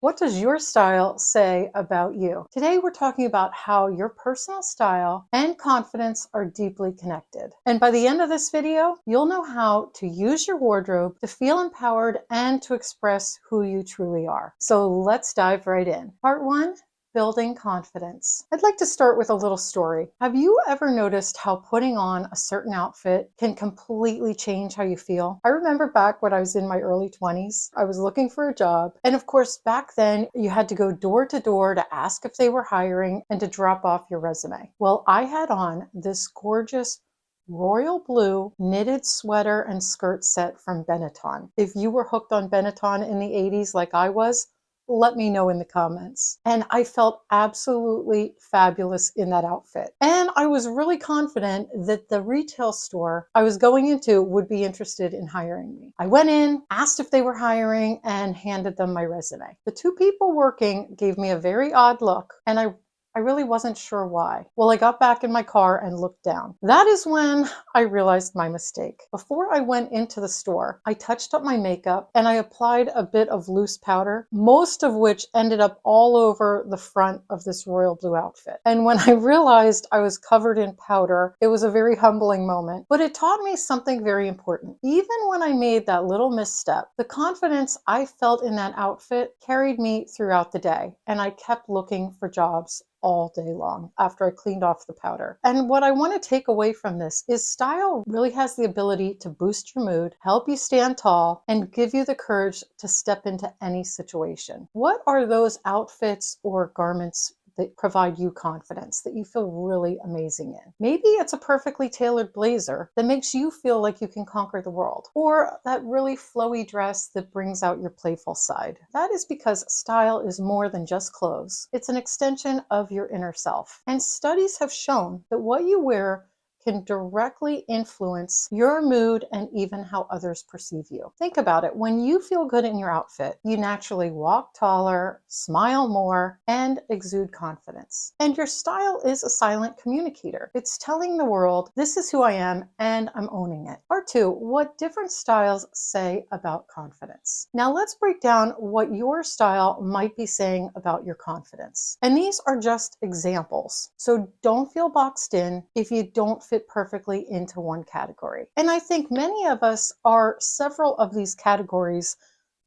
What does your style say about you? Today, we're talking about how your personal style and confidence are deeply connected. And by the end of this video, you'll know how to use your wardrobe to feel empowered and to express who you truly are. So let's dive right in. Part one. Building confidence. I'd like to start with a little story. Have you ever noticed how putting on a certain outfit can completely change how you feel? I remember back when I was in my early 20s, I was looking for a job. And of course, back then you had to go door to door to ask if they were hiring and to drop off your resume. Well, I had on this gorgeous royal blue knitted sweater and skirt set from Benetton. If you were hooked on Benetton in the 80s like I was, let me know in the comments. And I felt absolutely fabulous in that outfit. And I was really confident that the retail store I was going into would be interested in hiring me. I went in, asked if they were hiring, and handed them my resume. The two people working gave me a very odd look, and I really wasn't sure why. Well, I got back in my car and looked down. That is when I realized my mistake. Before I went into the store, I touched up my makeup and I applied a bit of loose powder, most of which ended up all over the front of this royal blue outfit. And when I realized I was covered in powder, it was a very humbling moment. But it taught me something very important. Even when I made that little misstep, the confidence I felt in that outfit carried me throughout the day, and I kept looking for jobs all day long after I cleaned off the powder. And what I want to take away from this is style really has the ability to boost your mood, help you stand tall, and give you the courage to step into any situation. What are those outfits or garments that provide you confidence, that you feel really amazing in? Maybe it's a perfectly tailored blazer that makes you feel like you can conquer the world, or that really flowy dress that brings out your playful side. That is because style is more than just clothes. It's an extension of your inner self. And studies have shown that what you wear can directly influence your mood and even how others perceive you. Think about it. When you feel good in your outfit, you naturally walk taller, smile more, and exude confidence. And your style is a silent communicator. It's telling the world, this is who I am and I'm owning it. Part two, what different styles say about confidence. Now let's break down what your style might be saying about your confidence. And these are just examples. So don't feel boxed in if you don't fit perfectly into one category. And I think many of us are several of these categories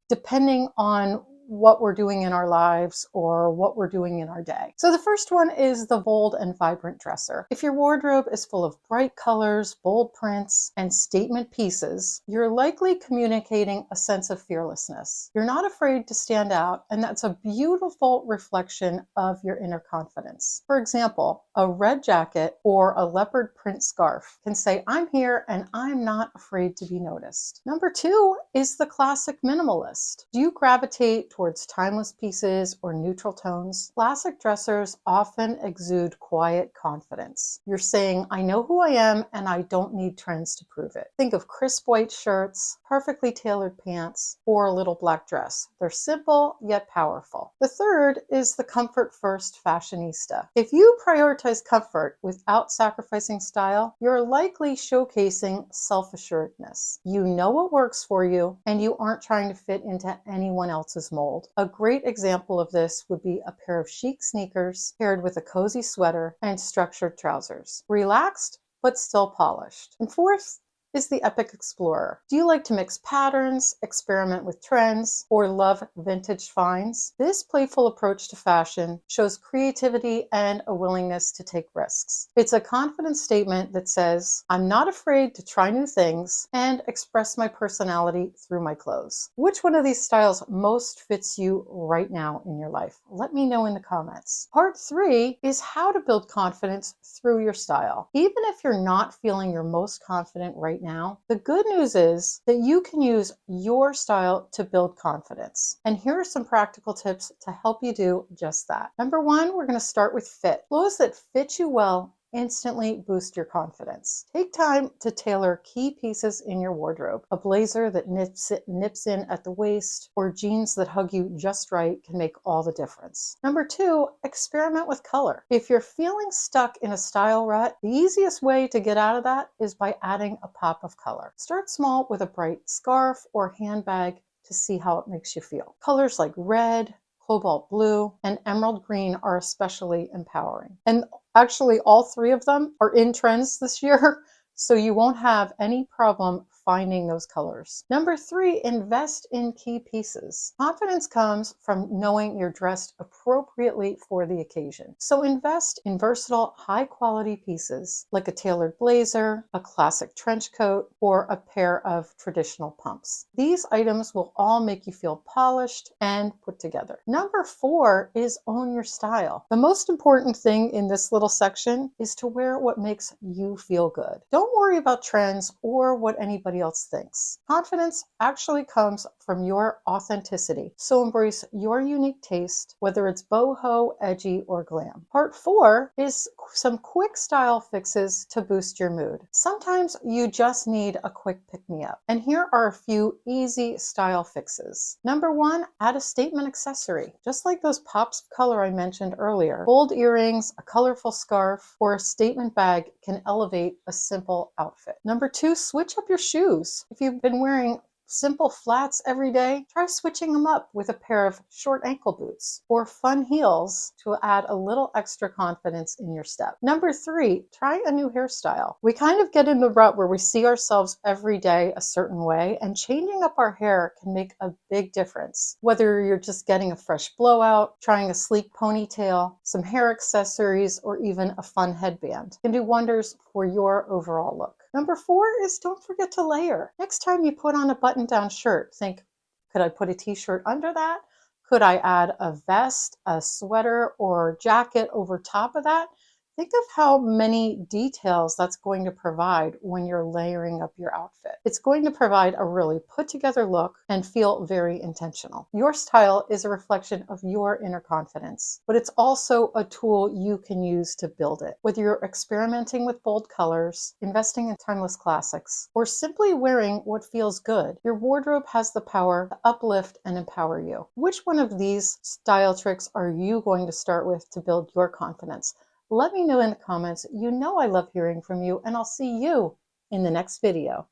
depending on what we're doing in our lives or what we're doing in our day. So the first one is the bold and vibrant dresser. If your wardrobe is full of bright colors, bold prints, and statement pieces, you're likely communicating a sense of fearlessness. You're not afraid to stand out, and that's a beautiful reflection of your inner confidence. For example, a red jacket or a leopard print scarf can say, I'm here and I'm not afraid to be noticed. Number two is the classic minimalist. Do you gravitate towards timeless pieces or neutral tones? Classic dressers often exude quiet confidence. You're saying, I know who I am and I don't need trends to prove it. Think of crisp white shirts, perfectly tailored pants, or a little black dress. They're simple yet powerful. The third is the comfort first fashionista. If you prioritize comfort without sacrificing style, you're likely showcasing self-assuredness. You know what works for you and you aren't trying to fit into anyone else's mold. A great example of this would be a pair of chic sneakers paired with a cozy sweater and structured trousers. Relaxed, but still polished. And fourth is the epic explorer. Do you like to mix patterns, experiment with trends, or love vintage finds? This playful approach to fashion shows creativity and a willingness to take risks. It's a confident statement that says, I'm not afraid to try new things and express my personality through my clothes. Which one of these styles most fits you right now in your life? Let me know in the comments. Part three is how to build confidence through your style. Even if you're not feeling your most confident right now, the good news is that you can use your style to build confidence. And here are some practical tips to help you do just that. Number one, we're going to start with fit. Clothes that fit you well instantly boost your confidence. Take time to tailor key pieces in your wardrobe. A blazer that nips in at the waist or jeans that hug you just right can make all the difference. Number two, experiment with color. If you're feeling stuck in a style rut, the easiest way to get out of that is by adding a pop of color. Start small with a bright scarf or handbag to see how it makes you feel. Colors like red, cobalt blue, and emerald green are especially empowering. And actually, all three of them are in trends this year, so you won't have any problem finding those colors. Number 3, invest in key pieces. Confidence comes from knowing you're dressed appropriately for the occasion. So invest in versatile, high-quality pieces like a tailored blazer, a classic trench coat, or a pair of traditional pumps. These items will all make you feel polished and put together. Number 4 is own your style. The most important thing in this little section is to wear what makes you feel good. Don't worry about trends or what anybody else thinks. Confidence actually comes from your authenticity, so embrace your unique taste, whether it's boho, edgy, or glam. Part 4 is some quick style fixes to boost your mood. Sometimes you just need a quick pick-me-up, and here are a few easy style fixes. Number 1, add a statement accessory. Just like those pops of color I mentioned earlier, bold earrings, a colorful scarf, or a statement bag can elevate a simple outfit. Number 2, switch up your shoes. If you've been wearing simple flats every day, try switching them up with a pair of short ankle boots or fun heels to add a little extra confidence in your step. Number 3, try a new hairstyle. We kind of get in the rut where we see ourselves every day a certain way, and changing up our hair can make a big difference. Whether you're just getting a fresh blowout, trying a sleek ponytail, some hair accessories, or even a fun headband can do wonders for your overall look. Number 4 is don't forget to layer. Next time you put on a button-down shirt, think, could I put a t-shirt under that? Could I add a vest, a sweater, or jacket over top of that? Think of how many details that's going to provide when you're layering up your outfit. It's going to provide a really put together look and feel very intentional. Your style is a reflection of your inner confidence, but it's also a tool you can use to build it. Whether you're experimenting with bold colors, investing in timeless classics, or simply wearing what feels good, your wardrobe has the power to uplift and empower you. Which one of these style tricks are you going to start with to build your confidence? Let me know in the comments. You know I love hearing from you, and I'll see you in the next video.